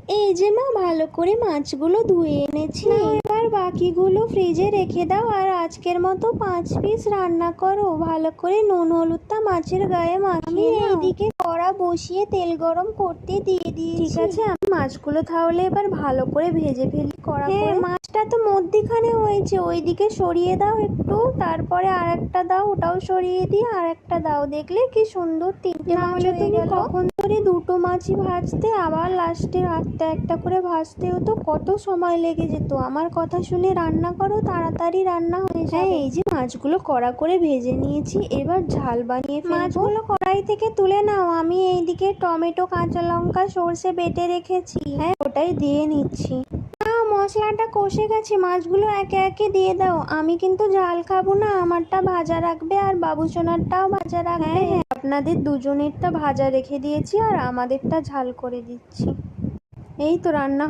এই যে মা, ভালো করে মাছগুলো ধুয়ে এনেছি, এবার বাকিগুলো ফ্রিজে রেখে দাও। আর আজকের মতো 5 পিস রান্না করো। ভালো করে নুন হলুদটা মাছের গায়ে মাখিয়ে নাও। এইদিকে কড়া বসিয়ে তেল গরম করতে দিয়ে দিয়েছি। ঠিক আছে, আমি মাছগুলো তাহলে এবার ভালো করে ভেজে ফেলি কড়া করে। মাছটা তো মধ্যিখানে হয়েছে, ওইদিকে সরিয়ে দাও একটু, তারপরে আর একটা দাও, ওটাও সরিয়ে দিয়ে আর একটা দাও। দেখলে কি সুন্দর তিনটে মাছ হয়ে গেল। কখন ধরে দুটো মাছই ভাজতে, আবার লাস্টে একটা একটা করে ভাজতে হতো, কত সময় লেগে যেত। আমার কথা শুনে রান্না করো, তাড়াতাড়ি রান্না হয়ে যায়। এই যে মাছগুলো কড়া করে ভেজে নিয়েছি, এবার ঝাল বানিয়ে ফেলবো। মাছগুলো কড়াই থেকে তুলে নাও। আমি এইদিকে টমেটো, কাঁচা লঙ্কা, সর্ষে বেটে রেখেছি, ওটাই দিয়ে নিচ্ছি। মশলাটা কষে গেছে, মাছগুলো একে একে দিয়ে দাও। আমি কিন্তু ঝাল খাবো না, আমারটা ভাজা রাখবে আর বাবুসোনারটাও ভাজা রাখবে। আপনাদের দুজনেরটা ভাজা রেখে দিয়েছি আর আমাদেরটা ঝাল করে দিচ্ছি। এই তো রান্না